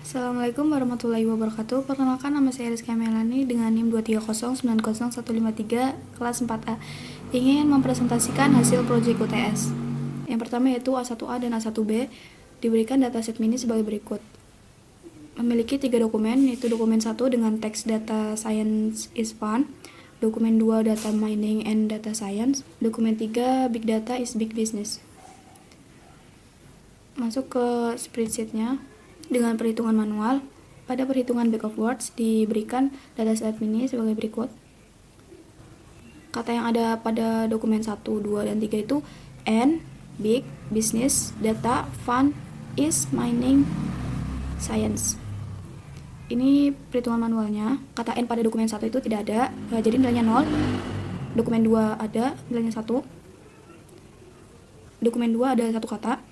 Assalamualaikum warahmatullahi wabarakatuh. Perkenalkan, nama saya Rizky Melani dengan NIM 230900153 kelas 4A. Ingin mempresentasikan hasil proyek UTS. Yang pertama yaitu A1A dan A1B. Diberikan dataset mini sebagai berikut. Memiliki 3 dokumen, yaitu dokumen 1 dengan teks data science is fun, dokumen 2 data mining and data science, dokumen 3 big data is big business. Masuk ke spreadsheet-nya. Dengan perhitungan manual, pada perhitungan back of words diberikan dataset mini sebagai berikut. Kata yang ada pada dokumen 1, 2, dan 3 itu N, big, business, data, fun, is, mining, science. Ini perhitungan manualnya. Kata N pada dokumen 1 itu tidak ada, jadi nilainya 0. Dokumen 2 ada, nilainya 1. Dokumen 2 ada 1 kata.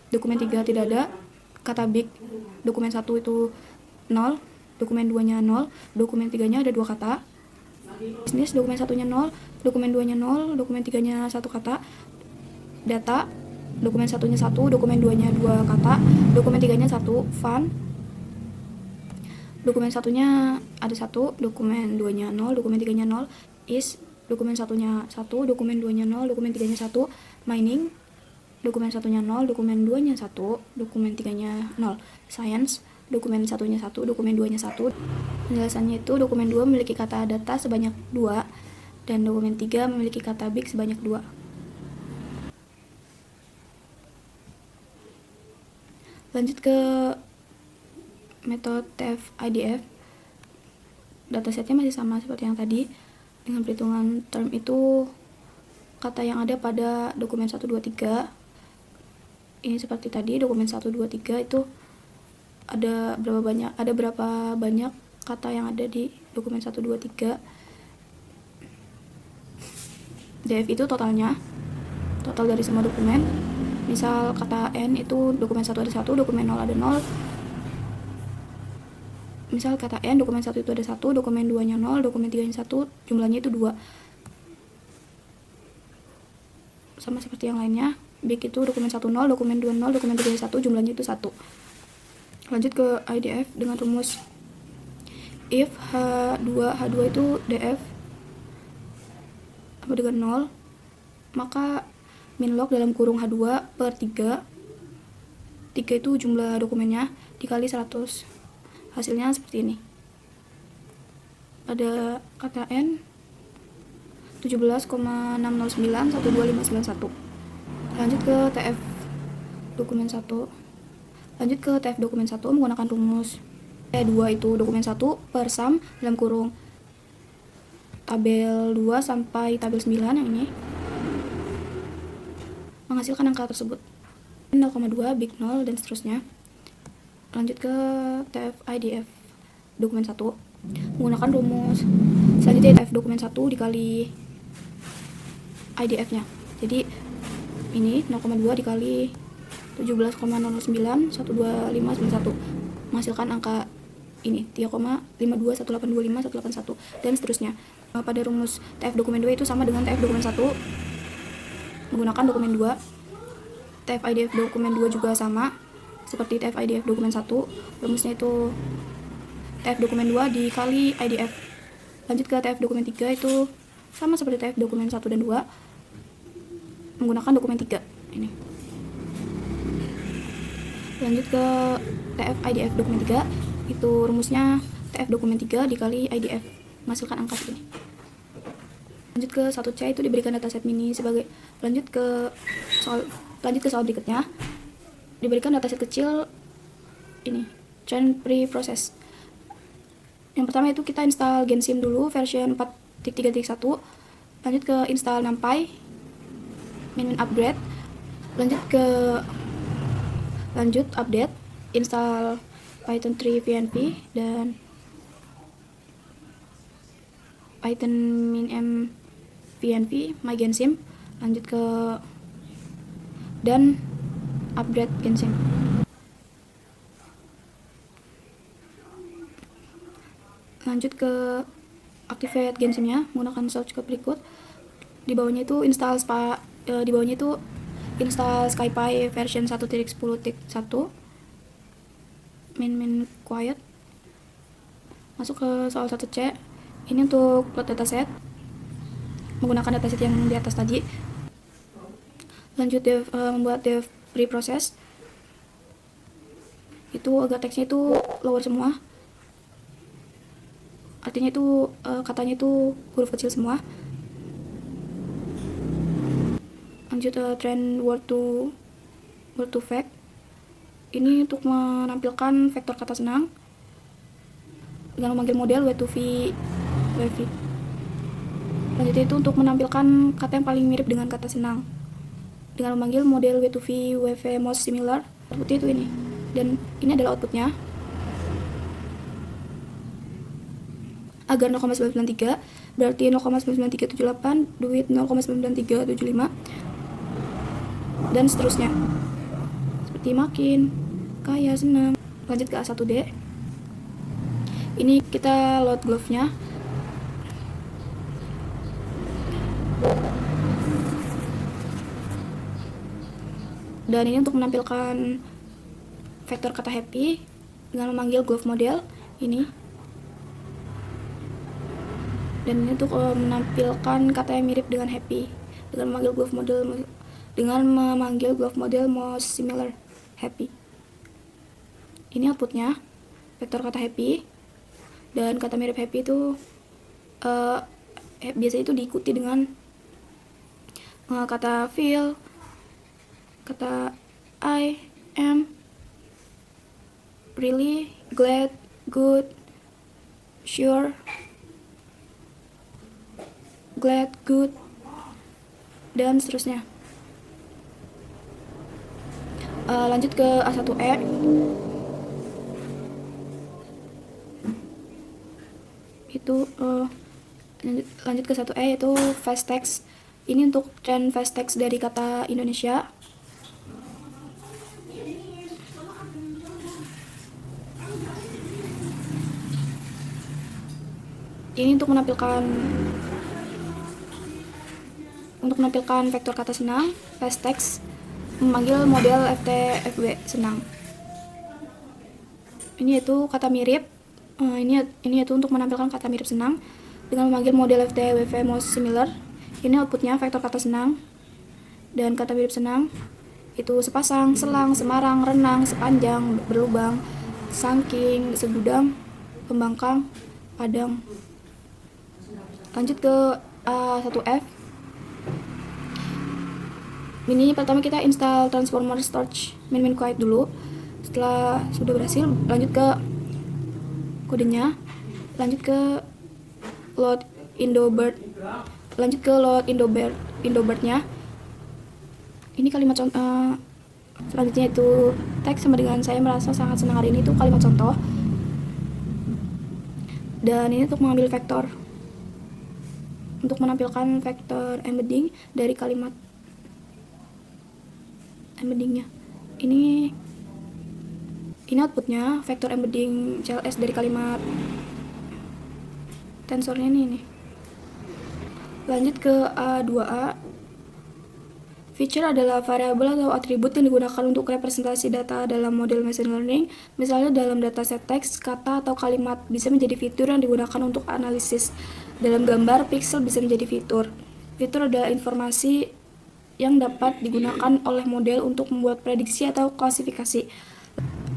Dokumen 3 tidak ada. Kata big, dokumen 1 itu 0, dokumen 2-nya 0, dokumen 3-nya ada 2 kata. Bisnis, dokumen 1-nya 0, dokumen 2-nya 0, dokumen 3-nya 1 kata. Data, dokumen 1-nya 1, dokumen 2-nya 2 kata, dokumen 3-nya 1. Fun, dokumen 1-nya ada 1, dokumen 2-nya 0, dokumen 3-nya 0. Is, dokumen 1-nya 1, dokumen 2-nya 0, dokumen 3-nya 1. Mining, dokumen 1-nya 0, dokumen 2-nya 1, dokumen 3-nya 0. Science, dokumen 1-nya 1, dokumen 2-nya 1. Penjelasannya itu dokumen 2 memiliki kata data sebanyak 2 dan dokumen 3 memiliki kata big sebanyak 2. Lanjut ke metode TF-IDF. Datasetnya masih sama seperti yang tadi. Dengan perhitungan term itu kata yang ada pada dokumen 1, 2, 3 ini seperti tadi. Dokumen 1, 2, 3 itu ada berapa banyak kata yang ada di dokumen 1, 2, 3. DF itu total dari semua dokumen. Misal kata N itu dokumen 1 ada 1, dokumen 0 ada 0. Misal kata N dokumen 1 itu ada 1, dokumen 2-nya 0, dokumen 3-nya 1, jumlahnya itu 2. Sama seperti yang lainnya. Big itu dokumen 1 0, dokumen 2 0, dokumen 3 1, jumlahnya itu 1. Lanjut ke IDF dengan rumus if H2 itu DF sama dengan 0, maka min log dalam kurung H2 per 3 itu jumlah dokumennya dikali 100. Hasilnya seperti ini. Pada kata N 17,609,12591. Lanjut ke TF dokumen 1 menggunakan rumus T2 itu dokumen 1 per sum dalam kurung tabel 2 sampai tabel 9 yang ini menghasilkan angka tersebut 0,2, big 0, dan seterusnya. Lanjut ke TF-IDF dokumen 1 menggunakan rumus selanjutnya TF dokumen 1 dikali IDF nya, jadi ini 0,2 dikali 17,009,12591 menghasilkan angka ini 3,521825,181 dan seterusnya. Pada rumus TF dokumen 2 itu sama dengan TF dokumen 1 menggunakan dokumen 2. TF IDF dokumen 2 juga sama seperti TF IDF dokumen 1. Rumusnya itu TF dokumen 2 dikali IDF. Lanjut ke TF dokumen 3 itu sama seperti TF dokumen 1 dan 2 menggunakan dokumen 3 ini. Lanjut ke TF IDF dokumen 3 itu rumusnya TF dokumen 3 dikali IDF menghasilkan angka ini. Lanjut ke 1C itu diberikan dataset mini sebagai lanjut ke soal berikutnya. Diberikan dataset kecil ini trend pre-process. Yang pertama itu kita install Gensim dulu version 4.3.1. Lanjut ke install NumPy min upgrade. Lanjut update, install Python 3 VNV dan Python min VNV my Gensim. Lanjut ke dan upgrade Gensim. Lanjut ke activate Gensimnya menggunakan shortcut berikut. Di bawahnya itu install SkyPy version 1.10.1. main quiet. Masuk ke soal 1C. Ini untuk plot dataset menggunakan dataset yang di atas tadi. Lanjut membuat dev preprocess. Itu agar teksnya itu lower semua, artinya itu katanya itu huruf kecil semua. Lanjut trend word to fact. Ini untuk menampilkan vektor kata senang dengan memanggil model w2v wv. Lanjut itu untuk menampilkan kata yang paling mirip dengan kata senang dengan memanggil model w2v wv most similar. Seperti itu ini. Dan ini adalah outputnya. Agar 0,993 berarti 0,99378, duit 0,99375, dan seterusnya. Seperti makin kaya, senang. Lanjut ke A1D. Ini kita load glove-nya. Dan ini untuk menampilkan vektor kata happy dengan memanggil glove model ini. Dan ini untuk menampilkan kata yang mirip dengan happy dengan memanggil glove model most similar happy. Ini outputnya vektor kata happy dan kata mirip happy itu biasanya itu diikuti dengan kata feel, kata I am, really, glad, good, sure, glad, good, dan seterusnya. Lanjut ke A1E. Itu lanjut ke 1E yaitu fast text. Ini untuk trend fast text dari kata Indonesia. Ini untuk menampilkan vektor kata senang, fast text, memanggil model FTFW senang. Ini yaitu kata mirip. Ini yaitu untuk menampilkan kata mirip senang dengan memanggil model FTWV most similar. Ini outputnya vektor kata senang dan kata mirip senang itu sepasang, selang, semarang, renang, sepanjang, berlubang, sangking, segudang, pembangkang, padang. Lanjut ke A1F. Ini pertama kita install transformer storage min quiet dulu. Setelah sudah berhasil, lanjut ke kodenya. Lanjut ke load indobird. Lanjut ke load indobird-nya. Ini kalimat contoh. Selanjutnya itu teks sama dengan saya merasa sangat senang hari ini, itu kalimat contoh. Dan ini untuk mengambil vektor, untuk menampilkan vektor embedding dari kalimat embeddingnya. Ini outputnya vektor embedding CLS dari kalimat tensornya ini. Lanjut ke A2A. Feature adalah variabel atau atribut yang digunakan untuk representasi data dalam model machine learning. Misalnya dalam dataset teks, kata atau kalimat bisa menjadi fitur yang digunakan untuk analisis. Dalam gambar, pixel bisa menjadi fitur. Fitur adalah informasi yang dapat digunakan oleh model untuk membuat prediksi atau klasifikasi.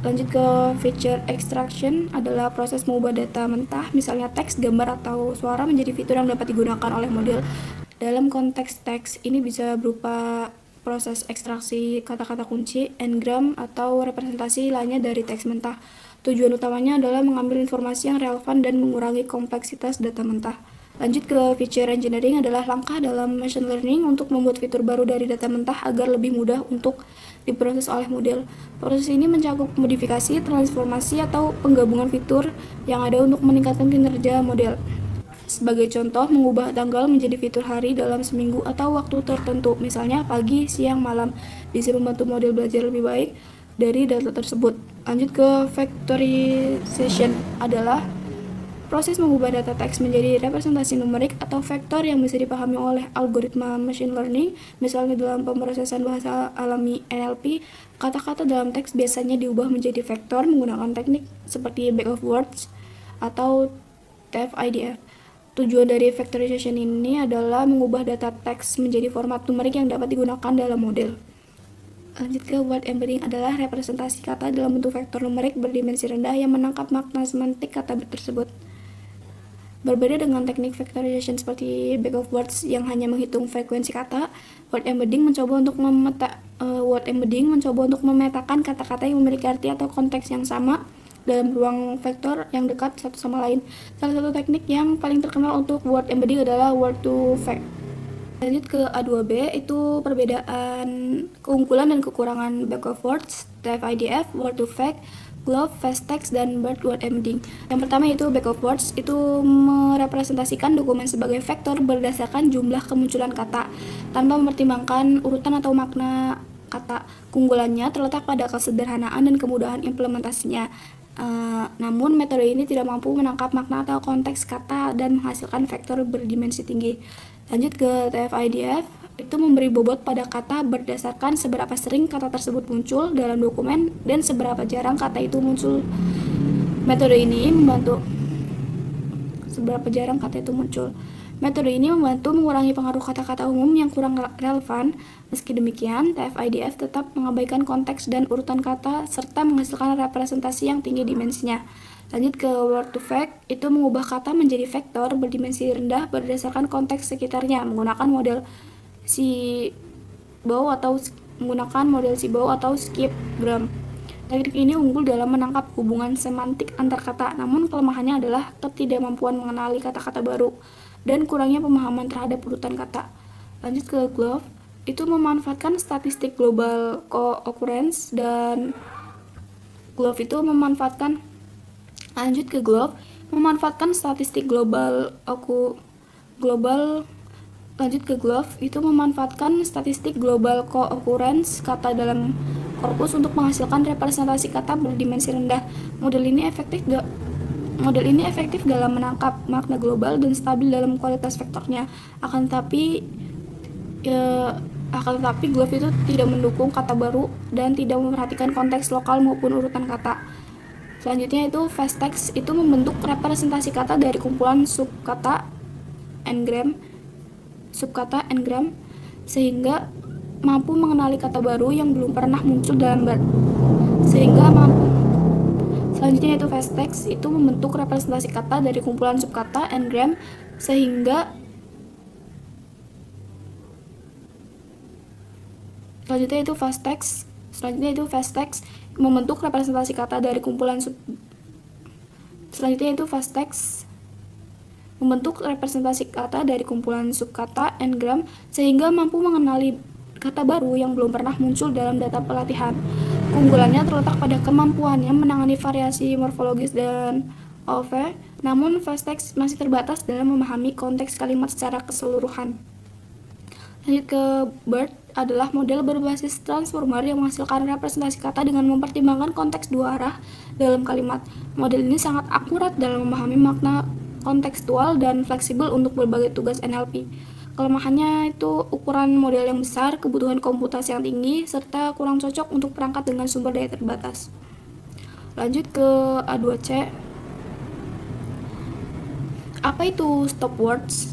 Lanjut ke feature extraction adalah proses mengubah data mentah, misalnya teks, gambar, atau suara menjadi fitur yang dapat digunakan oleh model. Dalam konteks teks, ini bisa berupa proses ekstraksi kata-kata kunci, n-gram, atau representasi lainnya dari teks mentah. Tujuan utamanya adalah mengambil informasi yang relevan dan mengurangi kompleksitas data mentah. Lanjut ke feature engineering adalah langkah dalam machine learning untuk membuat fitur baru dari data mentah agar lebih mudah untuk diproses oleh model. Proses ini mencakup modifikasi, transformasi, atau penggabungan fitur yang ada untuk meningkatkan kinerja model. Sebagai contoh, mengubah tanggal menjadi fitur hari dalam seminggu atau waktu tertentu, misalnya pagi, siang, malam, bisa membantu model belajar lebih baik dari data tersebut. Lanjut ke factorization adalah proses mengubah data teks menjadi representasi numerik atau vektor yang bisa dipahami oleh algoritma machine learning. Misalnya dalam pemrosesan bahasa alami NLP, kata-kata dalam teks biasanya diubah menjadi vektor menggunakan teknik seperti back of words atau TF-IDF. Tujuan dari vectorization ini adalah mengubah data teks menjadi format numerik yang dapat digunakan dalam model. Lanjut ke word embedding adalah representasi kata dalam bentuk vektor numerik berdimensi rendah yang menangkap makna semantik kata tersebut. Berbeda dengan teknik vectorization seperti back of words yang hanya menghitung frekuensi kata, word embedding mencoba untuk memetakan kata-kata yang memiliki arti atau konteks yang sama dalam ruang vektor yang dekat satu sama lain. Salah satu teknik yang paling terkenal untuk word embedding adalah word to fact. Lanjut ke A2B, itu perbedaan keunggulan dan kekurangan back of words, TF-IDF, word to fact, glove, fast text, dan BERT word embedding. Yang pertama itu back of words, itu merepresentasikan dokumen sebagai vektor berdasarkan jumlah kemunculan kata tanpa mempertimbangkan urutan atau makna kata. Keunggulannya terletak pada kesederhanaan dan kemudahan implementasinya. Namun metode ini tidak mampu menangkap makna atau konteks kata dan menghasilkan vektor berdimensi tinggi. Lanjut ke TF-IDF, itu memberi bobot pada kata berdasarkan seberapa sering kata tersebut muncul dalam dokumen dan seberapa jarang kata itu muncul. Metode ini membantu mengurangi pengaruh kata-kata umum yang kurang relevan. Meski demikian, TF-IDF tetap mengabaikan konteks dan urutan kata serta menghasilkan representasi yang tinggi dimensinya. Lanjut ke word to fact, itu mengubah kata menjadi vektor berdimensi rendah berdasarkan konteks sekitarnya menggunakan model Seabow atau skipgram. Teknik ini unggul dalam menangkap hubungan semantik antar kata, namun kelemahannya adalah ketidakmampuan mengenali kata-kata baru dan kurangnya pemahaman terhadap urutan kata. Lanjut ke glove, itu memanfaatkan statistik global co-occurrence dan glove itu memanfaatkan statistik global co-occurrence kata dalam korpus untuk menghasilkan representasi kata berdimensi rendah. Model ini efektif dalam menangkap makna global dan stabil dalam kualitas vektornya. Akan tetapi glove itu tidak mendukung kata baru dan tidak memperhatikan konteks lokal maupun urutan kata. Selanjutnya itu fast text, itu membentuk representasi kata dari kumpulan subkata n-gram sehingga mampu mengenali kata baru yang belum pernah muncul dalam Selanjutnya itu fast text, itu membentuk representasi kata dari kumpulan subkata n-gram sehingga Selanjutnya itu fast text membentuk representasi kata dari kumpulan subkata n-gram sehingga mampu mengenali kata baru yang belum pernah muncul dalam data pelatihan. Keunggulannya terletak pada kemampuannya menangani variasi morfologis dan OV, namun fast text masih terbatas dalam memahami konteks kalimat secara keseluruhan. Lanjut ke BERT adalah model berbasis transformer yang menghasilkan representasi kata dengan mempertimbangkan konteks dua arah dalam kalimat. Model ini sangat akurat dalam memahami makna kontekstual dan fleksibel untuk berbagai tugas NLP. Kelemahannya itu ukuran model yang besar, kebutuhan komputasi yang tinggi, serta kurang cocok untuk perangkat dengan sumber daya terbatas. Lanjut ke A2C. Apa itu stop words?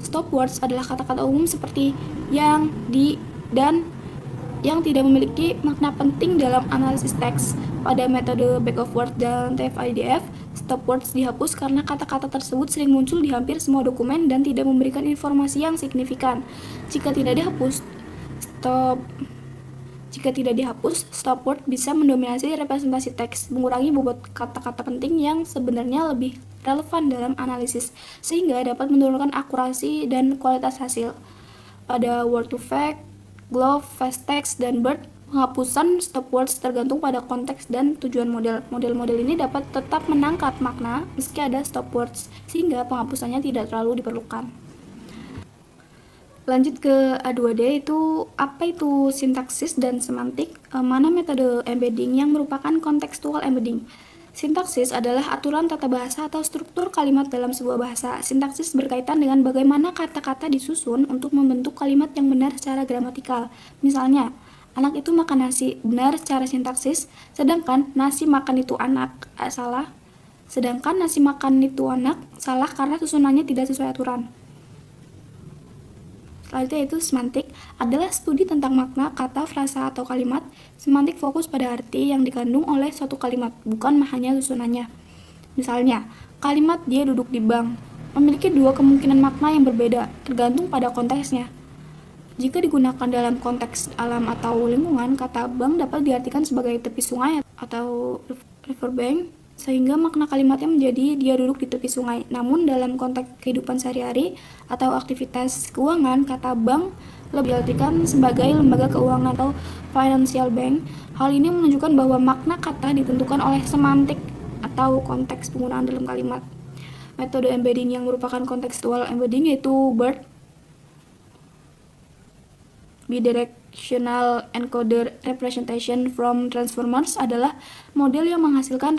Stop words adalah kata-kata umum seperti yang, di, dan yang tidak memiliki makna penting dalam analisis teks. Pada metode back of words dan TF-IDF, stop words dihapus karena kata-kata tersebut sering muncul di hampir semua dokumen dan tidak memberikan informasi yang signifikan. Jika tidak dihapus, stop word bisa mendominasi representasi teks, mengurangi bobot kata-kata penting yang sebenarnya lebih relevan dalam analisis, sehingga dapat menurunkan akurasi dan kualitas hasil. Pada word to fact, glove, fast text, dan BERT, penghapusan stop words tergantung pada konteks dan tujuan model. Model-model ini dapat tetap menangkap makna meski ada stop words, sehingga penghapusannya tidak terlalu diperlukan. Lanjut ke A2D, itu apa itu sintaksis dan semantik, mana metode embedding yang merupakan kontekstual embedding. Sintaksis adalah aturan tata bahasa atau struktur kalimat dalam sebuah bahasa. Sintaksis berkaitan dengan bagaimana kata-kata disusun untuk membentuk kalimat yang benar secara gramatikal. Misalnya, anak itu makan nasi, benar secara sintaksis, sedangkan nasi makan itu anak, salah. Sedangkan nasi makan itu anak, salah karena susunannya tidak sesuai aturan. Selanjutnya itu semantik adalah studi tentang makna, kata, frasa, atau kalimat. Semantik fokus pada arti yang dikandung oleh suatu kalimat, bukan hanya susunannya. Misalnya, kalimat dia duduk di bank memiliki dua kemungkinan makna yang berbeda, tergantung pada konteksnya. Jika digunakan dalam konteks alam atau lingkungan, kata bank dapat diartikan sebagai tepi sungai atau riverbank, sehingga makna kalimatnya menjadi dia duduk di tepi sungai. Namun dalam konteks kehidupan sehari-hari atau aktivitas keuangan, kata bank lebih diartikan sebagai lembaga keuangan atau financial bank. Hal ini menunjukkan bahwa makna kata ditentukan oleh semantik atau konteks penggunaan dalam kalimat. Metode embedding yang merupakan kontekstual embedding yaitu BERT, Bidirectional Encoder Representation from Transformers, adalah model yang menghasilkan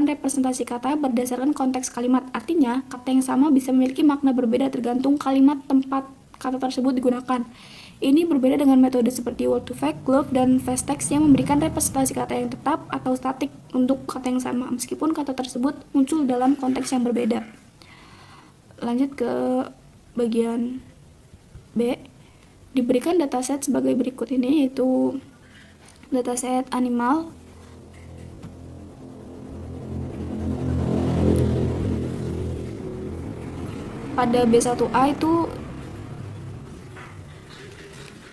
representasi kata berdasarkan konteks kalimat. Artinya, kata yang sama bisa memiliki makna berbeda tergantung kalimat tempat kata tersebut digunakan. Ini berbeda dengan metode seperti word to fact, glove, dan fast text yang memberikan representasi kata yang tetap atau statik untuk kata yang sama, meskipun kata tersebut muncul dalam konteks yang berbeda. Lanjut ke bagian B, diberikan dataset sebagai berikut ini, yaitu dataset animal, pada B1A itu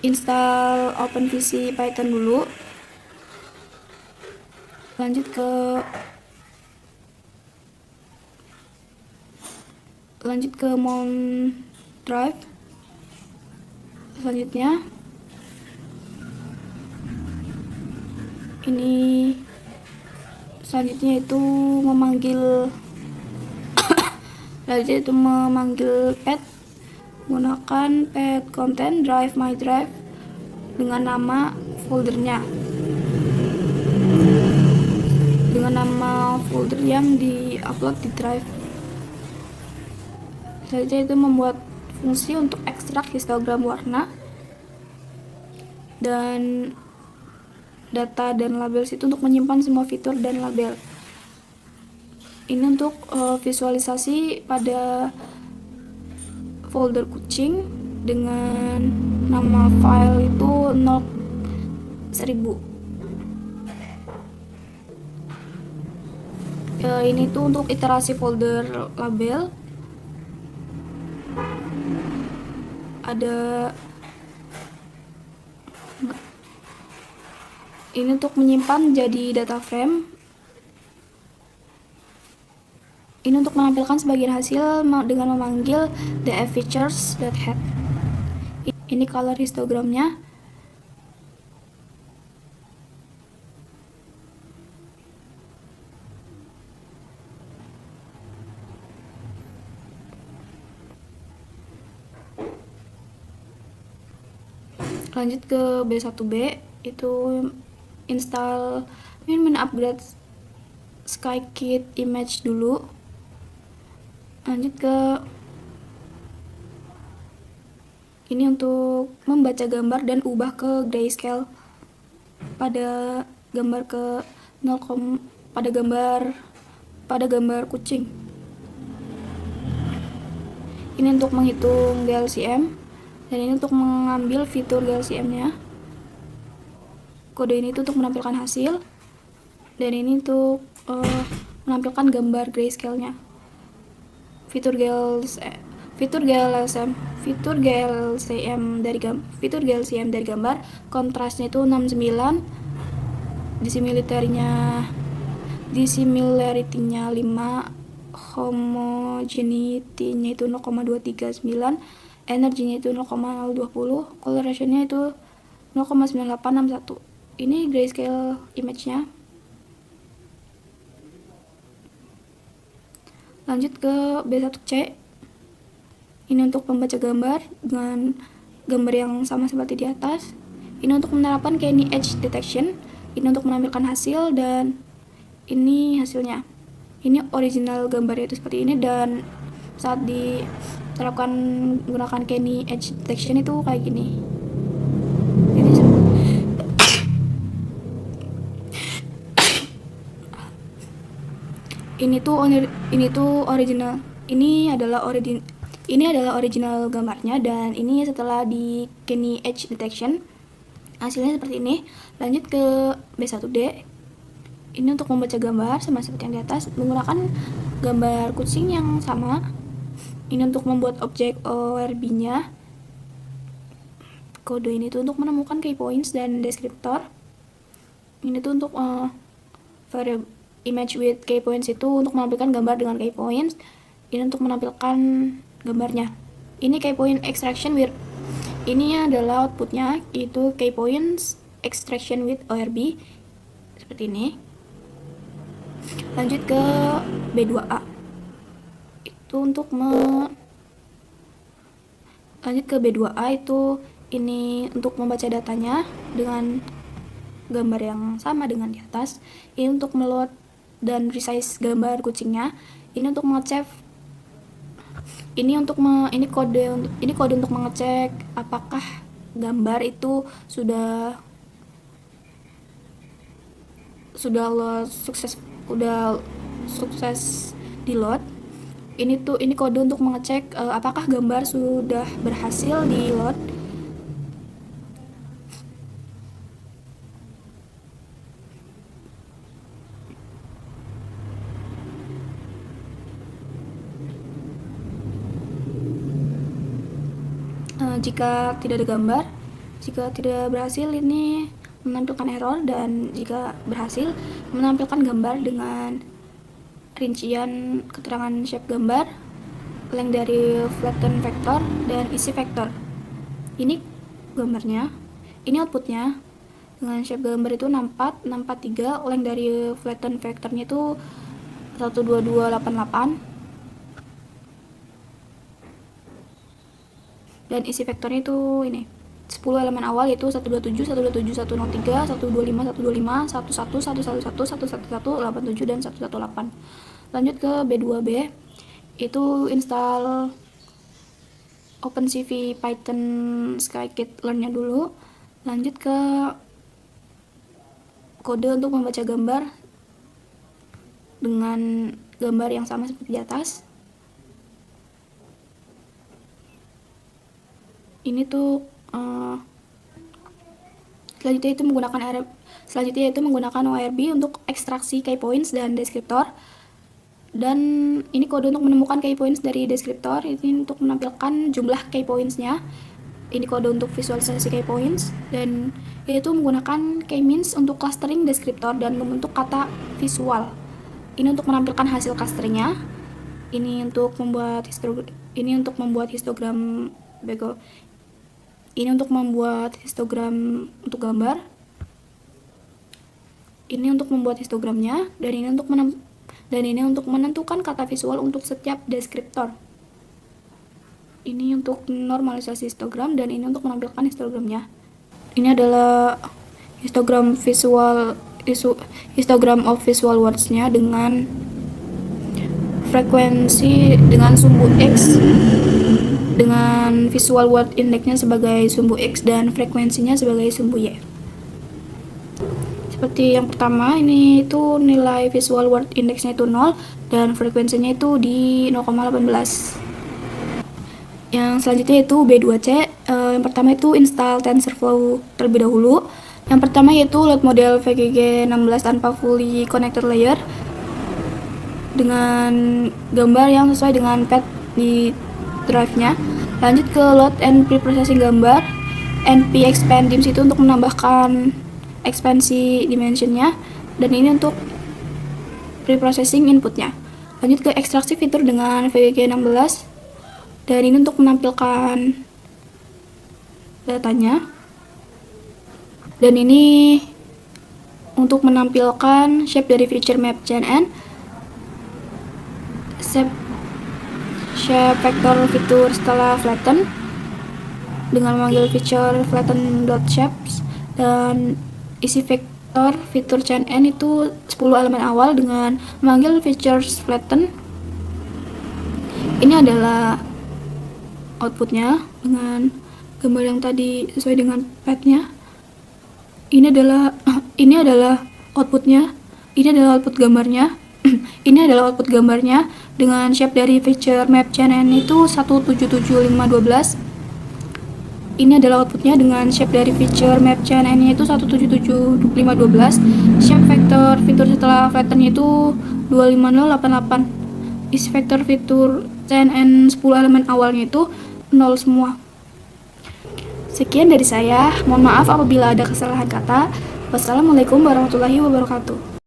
install OpenVC Python dulu. Lanjut ke Mount Drive. Selanjutnya itu memanggil pet menggunakan pet content drive my drive dengan nama foldernya, dengan nama folder yang di-upload di drive. Selanjutnya itu membuat fungsi untuk ekstrak histogram warna dan data dan label situ untuk menyimpan semua fitur dan label. Ini untuk visualisasi pada folder kucing dengan nama file itu 1000. Ini tuh untuk iterasi folder label. Ada ini untuk menyimpan jadi data frame. Ini untuk menampilkan sebagian hasil dengan memanggil df_features.head. Ini color histogramnya. Lanjut ke B1B, itu install upgrade SkyKit image dulu. Lanjut ke ini untuk membaca gambar dan ubah ke grayscale pada gambar pada gambar kucing. Ini untuk menghitung GLCM, dan ini untuk mengambil fitur GLCM-nya. Kode ini tuh untuk menampilkan hasil, dan ini untuk menampilkan gambar grayscale-nya. Fitur GLCM dari gambar, kontrasnya itu 69, dissimilarity-nya 5, homogeneity-nya itu 0,239, energinya itu 0,020, coloration-nya itu 0,9861. Ini grayscale image-nya. Lanjut ke B1C. Ini untuk membaca gambar dengan gambar yang sama seperti di atas. Ini untuk menerapkan Canny Edge Detection. Ini untuk menampilkan hasil, dan ini hasilnya. Ini original gambarnya itu seperti ini, dan saat diterapkan menggunakan Kenny Edge Detection itu kayak gini. Ini tuh original. Ini adalah original gambarnya, dan ini setelah di Kenny Edge Detection hasilnya seperti ini. Lanjut ke B1D. Ini untuk membaca gambar sama seperti yang di atas menggunakan gambar kucing yang sama. Ini untuk membuat objek ORB-nya. Kode ini tuh untuk menemukan key points dan deskriptor. Ini tuh untuk variable image with key points, itu untuk menampilkan gambar dengan key points. Ini untuk menampilkan gambarnya. Ini key point extraction with, ini adalah outputnya, itu key points extraction with ORB seperti ini. Lanjut ke B2A. Itu untuk lanjut ke B2A itu ini untuk membaca datanya dengan gambar yang sama dengan di atas. Ini untuk meload dan resize gambar kucingnya. Ini untuk mengecek, ini kode untuk mengecek apakah gambar itu sudah sukses di load. Ini kode untuk mengecek apakah gambar sudah berhasil di load. Jika tidak ada gambar, jika tidak berhasil ini menampilkan error, dan jika berhasil menampilkan gambar dengan rincian keterangan shape gambar, length dari flatten vector, dan isi vector. Ini gambarnya, ini outputnya dengan shape gambar itu 64, 643, length dari flatten vectornya itu 12288, dan isi vektornya itu ini 10 elemen awal, yaitu 127, 127, 103, 125, 125, 11, 111, 111, 187, dan 118. Lanjut ke B2B, itu install OpenCV Python scikit-learn-nya dulu. Lanjut ke kode untuk membaca gambar dengan gambar yang sama seperti di atas. Ini tuh selanjutnya itu menggunakan ORB untuk ekstraksi key points dan deskriptor. Dan ini kode untuk menemukan key points dari deskriptor. Ini untuk menampilkan jumlah key points-nya. Ini kode untuk visualisasi key points, dan itu menggunakan k-means untuk clustering deskriptor dan membentuk kata visual. Ini untuk menampilkan hasil clusteringnya. Ini untuk membuat histogram Ini untuk membuat histogram untuk gambar. Ini untuk membuat histogramnya, dan ini untuk menentukan kata visual untuk setiap deskriptor. Ini untuk normalisasi histogram, dan ini untuk menampilkan histogramnya. Ini adalah histogram of visual words-nya dengan frekuensi dengan sumbu X, dengan visual word index-nya sebagai sumbu X dan frekuensinya sebagai sumbu Y. Seperti yang pertama, ini itu nilai visual word index-nya itu 0 dan frekuensinya itu di 0,18. Yang selanjutnya itu B2C. Yang pertama itu install TensorFlow terlebih dahulu. Yang pertama yaitu load model VGG16 tanpa fully connected layer dengan gambar yang sesuai dengan path di drive-nya. Lanjut ke load and pre-processing gambar. NP expand dims itu untuk menambahkan ekspansi dimensionnya, dan ini untuk pre-processing inputnya. Lanjut ke ekstraksi fitur dengan VGG16, dan ini untuk menampilkan datanya, dan ini untuk menampilkan shape dari feature map CNN, shape vector fitur setelah flatten dengan memanggil feature flatten.shapes, dan isi fitur CNN itu 10 elemen awal dengan memanggil features flatten. Ini adalah outputnya dengan gambar yang tadi sesuai dengan path-nya. Ini adalah outputnya. Ini adalah output gambarnya. Ini adalah output gambarnya dengan shape dari feature map CNN itu 177512. Ini adalah outputnya dengan shape dari feature map CNN itu 177512. Shape vector fitur setelah flatten itu 25088. Isi vector fitur CNN 10 elemen awalnya itu 0 semua. Sekian dari saya. Mohon maaf apabila ada kesalahan kata. Wassalamualaikum warahmatullahi wabarakatuh.